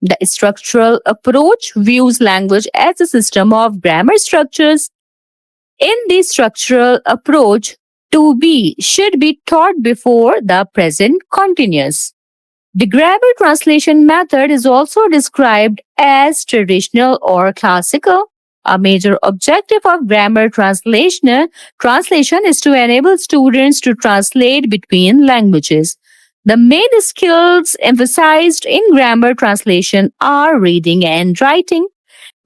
The structural approach views language as a system of grammar structures. In the structural approach, to be should be taught before the present continuous. The grammar translation method is also described as traditional or classical. A major objective of grammar translation is to enable students to translate between languages. The main skills emphasized in grammar translation are reading and writing.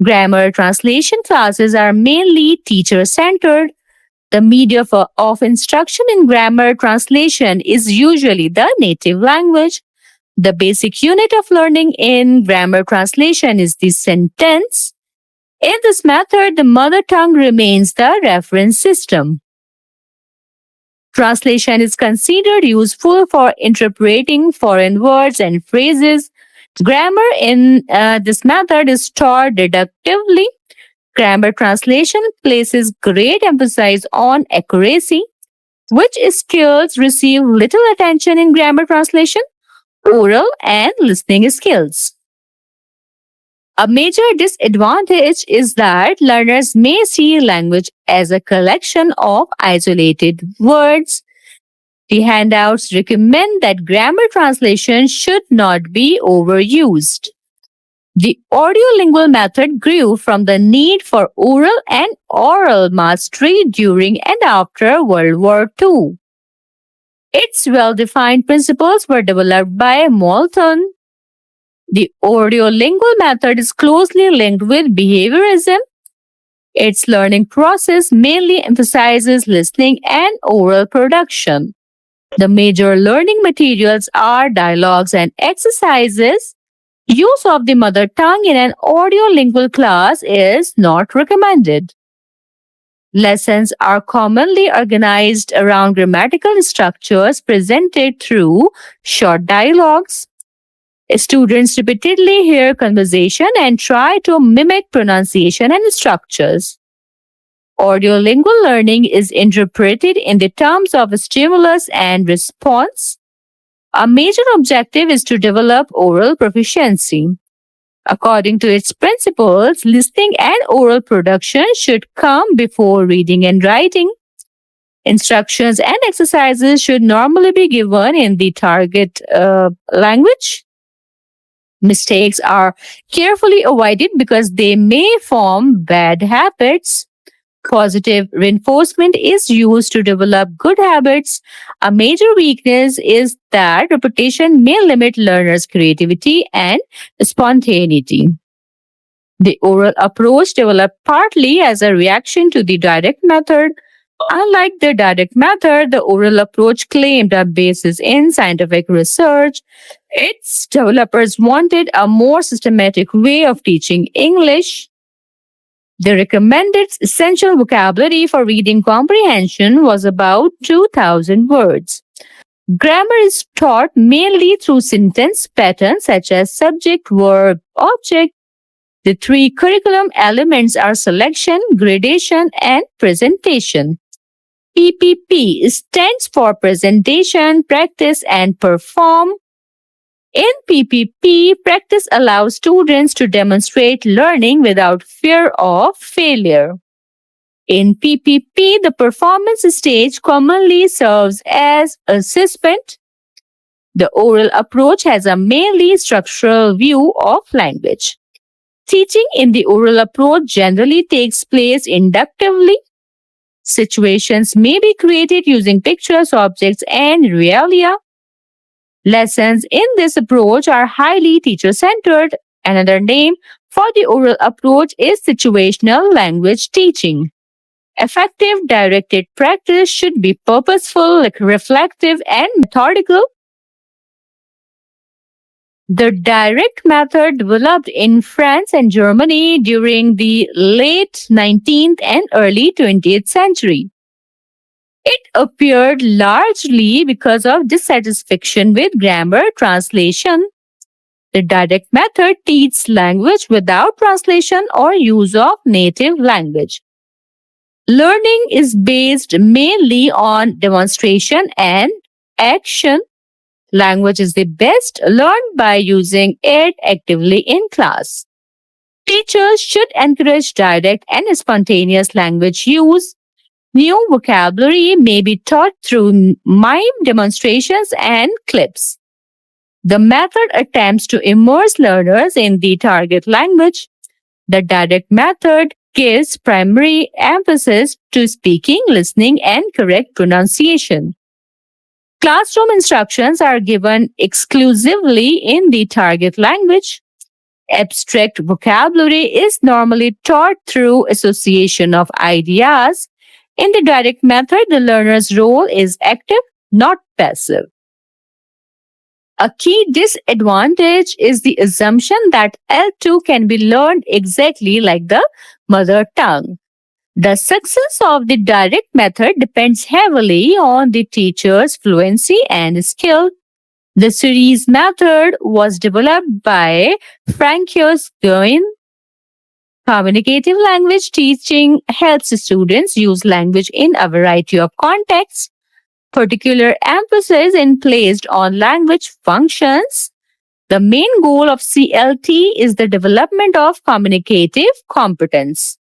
Grammar translation classes are mainly teacher centered. The medium of instruction in grammar translation is usually the native language. The basic unit of learning in grammar translation is the sentence. In this method, the mother tongue remains the reference system. Translation is considered useful for interpreting foreign words and phrases. Grammar in this method is taught deductively. Grammar translation places great emphasis on accuracy. Which skills receive little attention in grammar translation? Oral and listening skills. A major disadvantage is that learners may see language as a collection of isolated words. The handouts recommend that grammar translation should not be overused. The audiolingual method grew from the need for oral and oral mastery during and after World War II. Its well-defined principles were developed by Moulton. The audiolingual method is closely linked with behaviorism. Its learning process mainly emphasizes listening and oral production. The major learning materials are dialogues and exercises. Use of the mother tongue in an audiolingual class is not recommended. Lessons are commonly organized around grammatical structures presented through short dialogues. Students repeatedly hear conversation and try to mimic pronunciation and structures. Audiolingual learning is interpreted in the terms of stimulus and response. A major objective is to develop oral proficiency. According to its principles, listening and oral production should come before reading and writing. Instructions and exercises should normally be given in the target language. Mistakes are carefully avoided because they may form bad habits. Positive reinforcement is used to develop good habits. A major weakness is that repetition may limit learners' creativity and spontaneity. The oral approach developed partly as a reaction to the direct method. Unlike the direct method, the oral approach claimed a basis in scientific research. Its developers wanted a more systematic way of teaching English. The recommended essential vocabulary for reading comprehension was about 2,000 words. Grammar is taught mainly through sentence patterns such as subject, verb, object. The three curriculum elements are selection, gradation, and presentation. PPP stands for presentation, practice, and perform. In PPP, practice allows students to demonstrate learning without fear of failure. In PPP, the performance stage commonly serves as assessment. The oral approach has a mainly structural view of language. Teaching in the oral approach generally takes place inductively. Situations may be created using pictures, objects, and realia. Lessons in this approach are highly teacher-centered. Another name for the oral approach is situational language teaching. Effective directed practice should be purposeful, reflective, and methodical. The direct method developed in France and Germany during the late 19th and early 20th century. It appeared largely because of dissatisfaction with grammar translation. The direct method teaches language without translation or use of native language. Learning is based mainly on demonstration and action. Language is the best learned by using it actively in class. Teachers should encourage direct and spontaneous language use. New vocabulary may be taught through mime demonstrations and clips. The method attempts to immerse learners in the target language. The direct method gives primary emphasis to speaking, listening, and correct pronunciation. Classroom instructions are given exclusively in the target language. Abstract vocabulary is normally taught through association of ideas. In the direct method, the learner's role is active, not passive. A key disadvantage is the assumption that L2 can be learned exactly like the mother tongue. The success of the direct method depends heavily on the teacher's fluency and skill. The series method was developed by Francois Gaye. Communicative language teaching helps students use language in a variety of contexts. Particular emphasis is placed on language functions. The main goal of CLT is the development of communicative competence.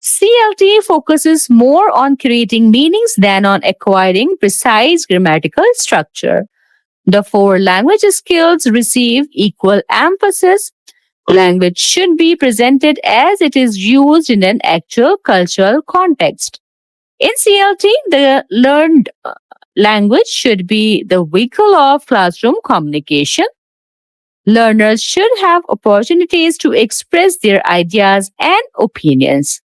CLT focuses more on creating meanings than on acquiring precise grammatical structure. The four language skills receive equal emphasis. Language should be presented as it is used in an actual cultural context. In CLT, the learned language should be the vehicle of classroom communication. Learners should have opportunities to express their ideas and opinions.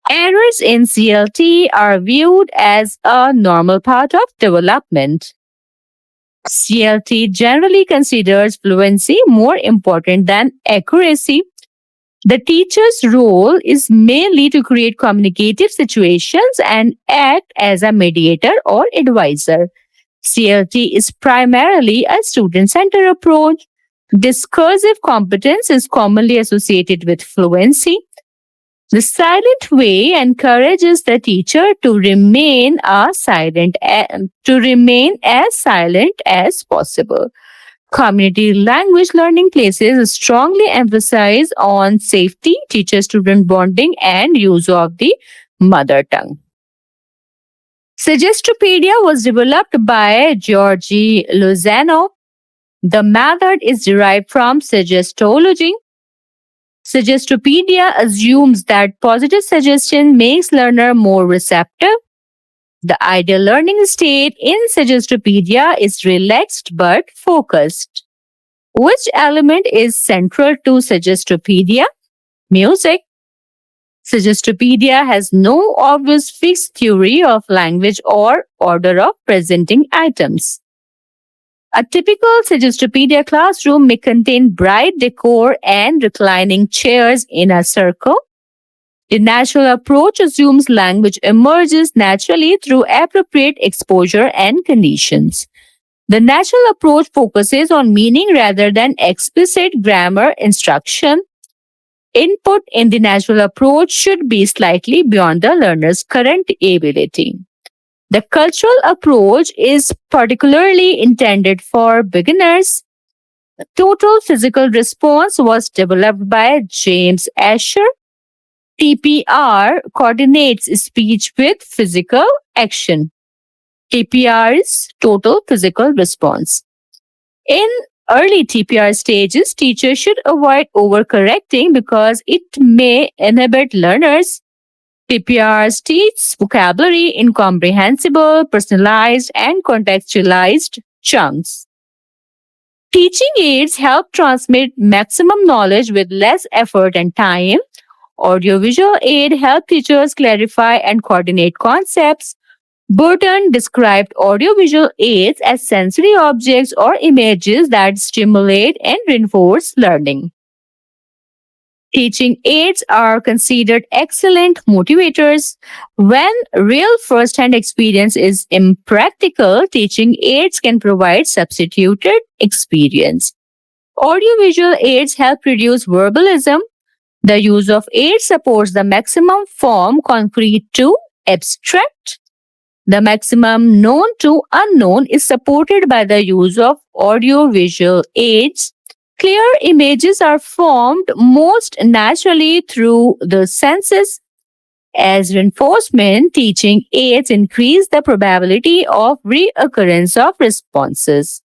Errors in CLT are viewed as a normal part of development. CLT generally considers fluency more important than accuracy. The teacher's role is mainly to create communicative situations and act as a mediator or advisor. CLT is primarily a student-centered approach. Discursive competence is commonly associated with fluency. The silent way encourages the teacher to remain as silent as possible. Community language learning places strongly emphasis on safety, teacher-student bonding, and use of the mother tongue. Suggestopedia was developed by Georgi Lozano. The method is derived from suggestology. Suggestopedia assumes that positive suggestion makes learner more receptive. The ideal learning state in Suggestopedia is relaxed but focused. Which element is central to Suggestopedia? Music. Suggestopedia has no obvious fixed theory of language or order of presenting items. A typical Suggestopedia classroom may contain bright decor and reclining chairs in a circle. The natural approach assumes language emerges naturally through appropriate exposure and conditions. The natural approach focuses on meaning rather than explicit grammar instruction. Input in the natural approach should be slightly beyond the learner's current ability. The cultural approach is particularly intended for beginners. The total physical response was developed by James Asher. TPR coordinates speech with physical action. TPR is total physical response. In early TPR stages, teachers should avoid overcorrecting because it may inhibit learners. TPRs teach vocabulary in comprehensible, personalized, and contextualized chunks. Teaching aids help transmit maximum knowledge with less effort and time. Audiovisual aid help teachers clarify and coordinate concepts. Burton described audiovisual aids as sensory objects or images that stimulate and reinforce learning. Teaching aids are considered excellent motivators. When real first-hand experience is impractical, teaching aids can provide substituted experience. Audiovisual aids help reduce verbalism. The use of aids supports the maximum form concrete to abstract. The maximum known to unknown is supported by the use of audio-visual aids. Clear images are formed most naturally through the senses. As reinforcement, teaching aids increase the probability of reoccurrence of responses.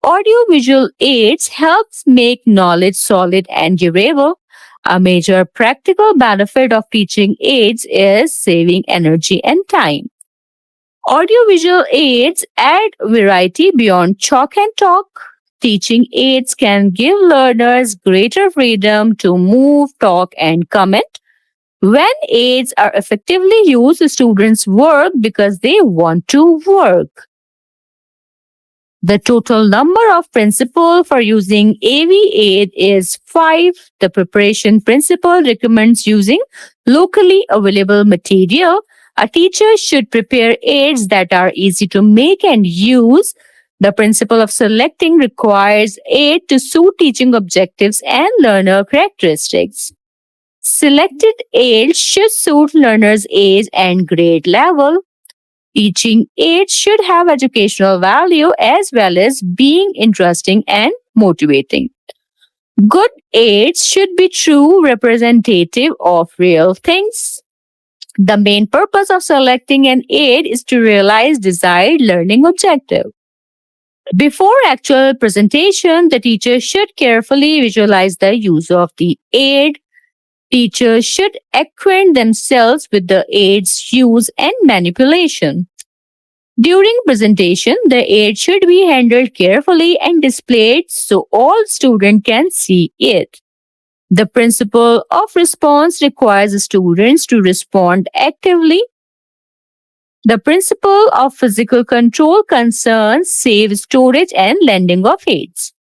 Audiovisual aids helps make knowledge solid and durable. A major practical benefit of teaching aids is saving energy and time. Audiovisual aids add variety beyond chalk and talk. Teaching aids can give learners greater freedom to move, talk, and comment. When aids are effectively used, students work because they want to work. The total number of principles for using AV aid is 5. The preparation principle recommends using locally available material. A teacher should prepare aids that are easy to make and use. The principle of selecting requires aid to suit teaching objectives and learner characteristics. Selected aids should suit learners' age and grade level. Teaching aids should have educational value as well as being interesting and motivating. Good aids should be true representative of real things. The main purpose of selecting an aid is to realize desired learning objective. Before actual presentation, the teacher should carefully visualize the use of the aid. Teachers should acquaint themselves with the aid's use and manipulation. During presentation, the aid should be handled carefully and displayed so all students can see it. The principle of response requires students to respond actively. The principle of physical control concerns safe storage and lending of aids.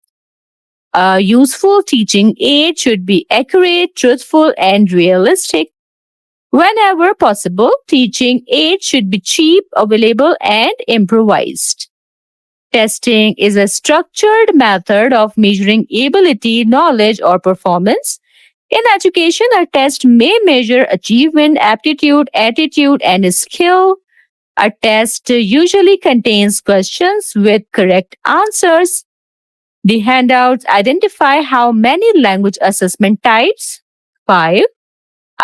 A useful teaching aid should be accurate, truthful, and realistic. Whenever possible, teaching aids should be cheap, available, and improvised. Testing is a structured method of measuring ability, knowledge, or performance. In education, a test may measure achievement, aptitude, attitude, and skill. A test usually contains questions with correct answers. The handouts identify how many language assessment types. 5.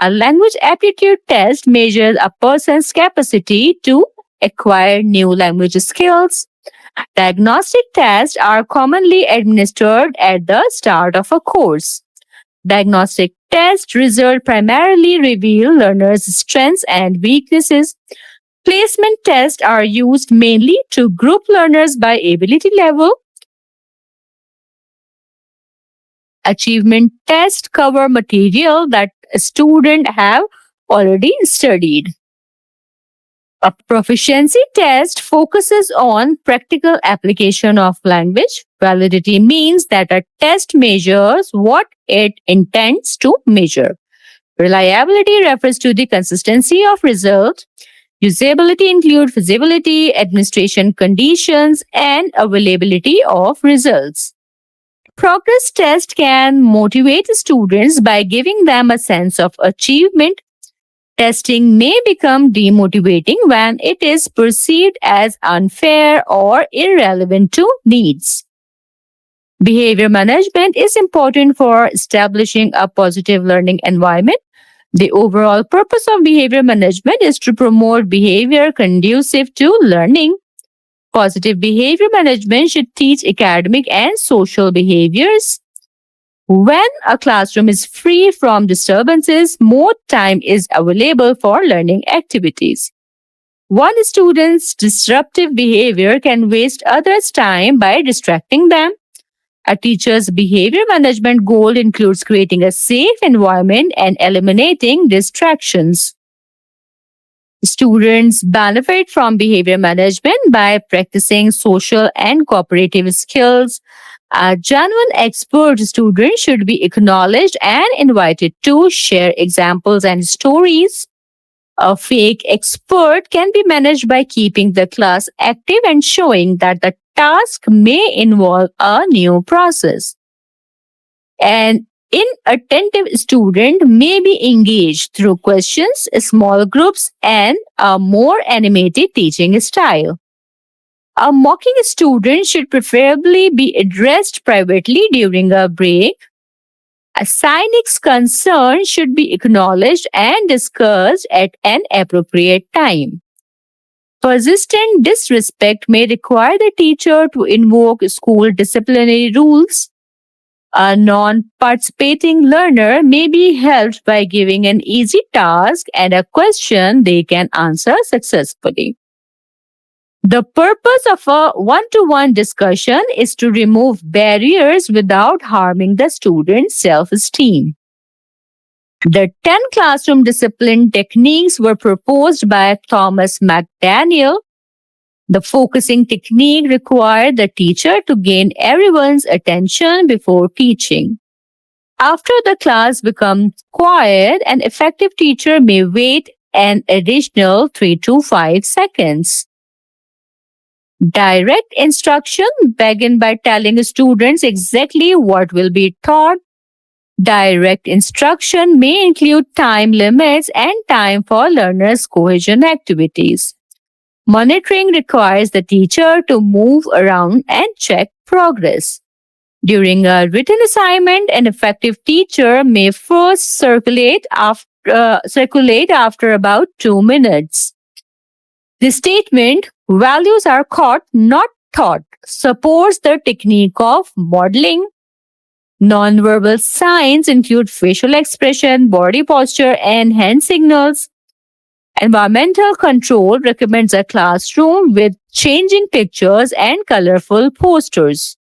A language aptitude test measures a person's capacity to acquire new language skills. Diagnostic tests are commonly administered at the start of a course. Diagnostic test results primarily reveal learners' strengths and weaknesses. Placement tests are used mainly to group learners by ability level. Achievement tests cover material that students have already studied. A proficiency test focuses on practical application of language. Validity means that a test measures what it intends to measure. Reliability refers to the consistency of result. Usability includes feasibility, administration conditions, and availability of results. Progress test can motivate students by giving them a sense of achievement. Testing may become demotivating when it is perceived as unfair or irrelevant to needs. Behavior management is important for establishing a positive learning environment. The overall purpose of behavior management is to promote behavior conducive to learning. Positive behavior management should teach academic and social behaviors. When a classroom is free from disturbances, more time is available for learning activities. One student's disruptive behavior can waste others' time by distracting them. A teacher's behavior management goal includes creating a safe environment and eliminating distractions. Students benefit from behavior management by practicing social and cooperative skills. A genuine expert student should be acknowledged and invited to share examples and stories. A fake expert can be managed by keeping the class active and showing that the task may involve a new process. And inattentive student may be engaged through questions, small groups, and a more animated teaching style. A mocking student should preferably be addressed privately during a break. A cynic's concern should be acknowledged and discussed at an appropriate time. Persistent disrespect may require the teacher to invoke school disciplinary rules. A non participating learner may be helped by giving an easy task and a question they can answer successfully. The purpose of a one-to-one discussion is to remove barriers without harming the student's self-esteem. The 10 classroom discipline techniques were proposed by Thomas McDaniel. The focusing technique required the teacher to gain everyone's attention before teaching. After the class becomes quiet, an effective teacher may wait an additional 3 to 5 seconds. Direct instruction begin by telling students exactly what will be taught. Direct instruction may include time limits and time for learners' cohesion activities. Monitoring requires the teacher to move around and check progress. During a written assignment, an effective teacher may first circulate after about 2 minutes. The statement, values are caught, not taught, supports the technique of modeling. Nonverbal signs include facial expression, body posture, and hand signals. Environmental control recommends a classroom with changing pictures and colorful posters.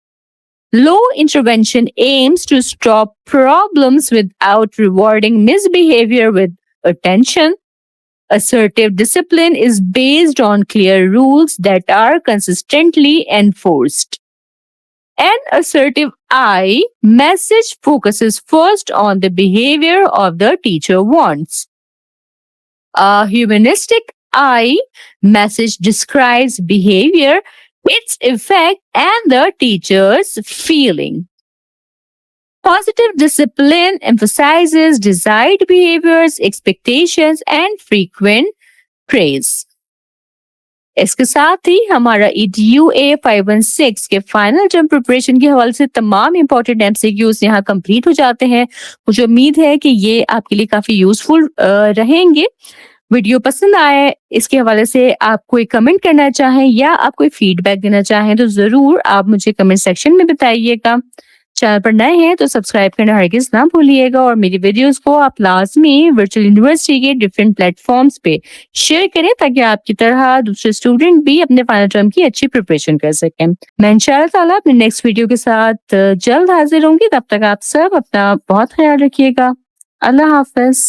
Low intervention aims to stop problems without rewarding misbehavior with attention. Assertive discipline is based on clear rules that are consistently enforced. An assertive I message focuses first on the behavior of the teacher wants. A humanistic I message describes behavior, its effect, and the teacher's feeling. Positive discipline emphasizes desired behaviors, expectations, and frequent praise. इसके साथ ही हमारा EDUA 516 के final term preparation के हवाले से तमाम important MCQs यहाँ complete हो जाते हैं। मुझे उम्मीद है कि ये आपके लिए काफी यूजफुल रहेंगे। वीडियो पसंद आए इसके हवाले से आप कोई कमेंट करना चाहें या आप कोई फीडबैक देना चाहें तो जरूर आप मुझे कमेंट सेक्शन में बताइएगा। चैनल पर नए हैं तो सब्सक्राइब करना हरगिज ना भूलिएगा और मेरी वीडियोस को आप लाजमी वर्चुअल यूनिवर्सिटी के डिफरेंट प्लेटफॉर्म्स पे शेयर करें ताकि आपकी तरह दूसरे स्टूडेंट भी अपने फाइनल टर्म की अच्छी प्रिपरेशन कर सकें। मैं इंशाअल्लाह ताला अपने नेक्स्ट वीडियो के साथ जल्द हाजिर होंगी। तब तक आप सब अपना बहुत ख्याल रखिएगा। अल्लाह हाफिज।